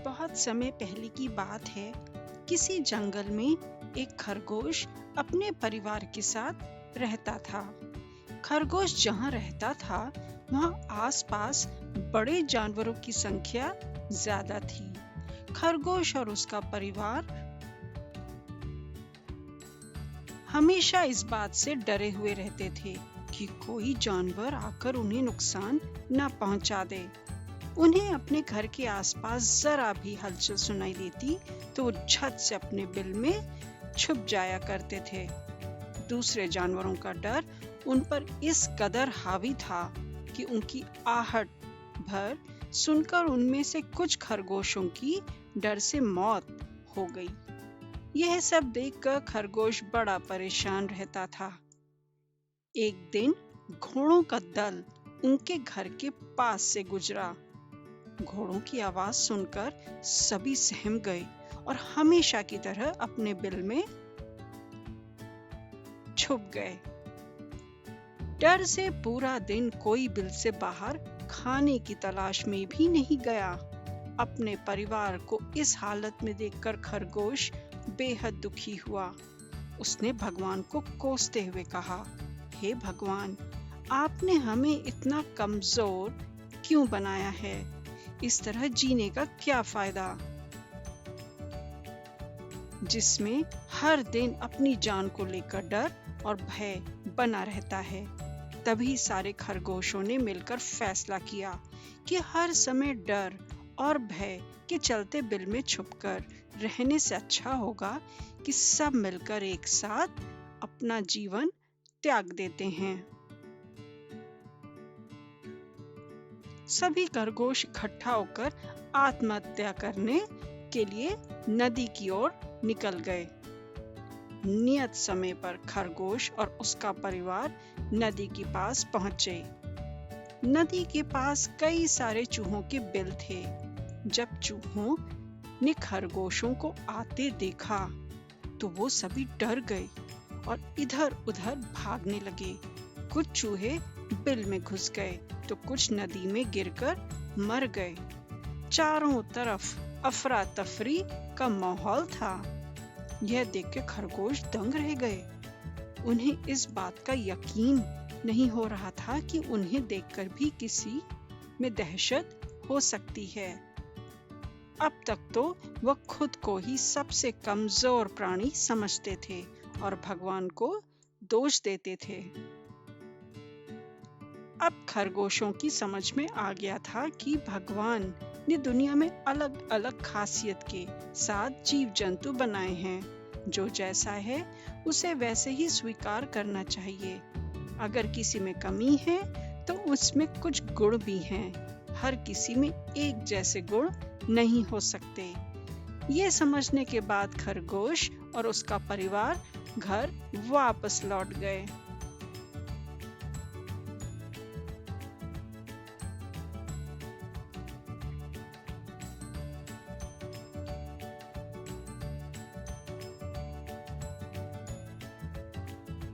बहुत समय पहले की बात है। किसी जंगल में एक खरगोश अपने परिवार के साथ रहता था। खरगोश जहाँ रहता था वहाँ आसपास बड़े जानवरों की संख्या ज्यादा थी। खरगोश और उसका परिवार हमेशा इस बात से डरे हुए रहते थे कि कोई जानवर आकर उन्हें नुकसान न पहुंचा दे। उन्हें अपने घर के आसपास जरा भी हलचल सुनाई देती तो वो झट से अपने बिल में छुप जाया करते थे। दूसरे जानवरों का डर उन पर इस कदर हावी था कि उनकी आहट भर सुनकर उनमें से कुछ खरगोशों की डर से मौत हो गई। यह सब देखकर खरगोश बड़ा परेशान रहता था। एक दिन घोड़ों का दल उनके घर के पास से गुजरा। घोड़ों की आवाज सुनकर सभी सहम गए और हमेशा की तरह अपने बिल में छुप गए। डर से पूरा दिन कोई बिल से बाहर खाने की तलाश में भी नहीं गया। अपने परिवार को इस हालत में देखकर खरगोश बेहद दुखी हुआ। उसने भगवान को कोसते हुए कहा, हे भगवान, आपने हमें इतना कमजोर क्यों बनाया है? इस तरह जीने का क्या फायदा, जिसमें हर दिन अपनी जान को लेकर डर और भय बना रहता है। तभी सारे खरगोशों ने मिलकर फैसला किया कि हर समय डर और भय के चलते बिल में छुपकर रहने से अच्छा होगा कि सब मिलकर एक साथ अपना जीवन त्याग देते हैं। सभी खरगोश इकट्ठा होकर आत्महत्या करने के लिए नदी की ओर निकल गए। नियत समय पर खरगोश और उसका परिवार नदी के पास पहुंचे। नदी के पास कई सारे चूहों के बिल थे। जब चूहों ने खरगोशों को आते देखा तो वो सभी डर गए और इधर उधर भागने लगे। कुछ चूहे बिल में घुस गए तो कुछ नदी में गिरकर मर गए। चारों तरफ अफरा तफरी का माहौल था। यह देखकर खरगोश दंग रह गए। उन्हें इस बात का यकीन नहीं हो रहा था कि उन्हें देखकर भी किसी में दहशत हो सकती है। अब तक तो वह खुद को ही सबसे कमजोर प्राणी समझते थे और भगवान को दोष देते थे। अब खरगोशों की समझ में आ गया था कि भगवान ने दुनिया में अलग अलग खासियत के साथ जीव जंतु बनाए हैं। जो जैसा है उसे वैसे ही स्वीकार करना चाहिए। अगर किसी में कमी है तो उसमें कुछ गुण भी हैं। हर किसी में एक जैसे गुण नहीं हो सकते। ये समझने के बाद खरगोश और उसका परिवार घर वापस लौट गए।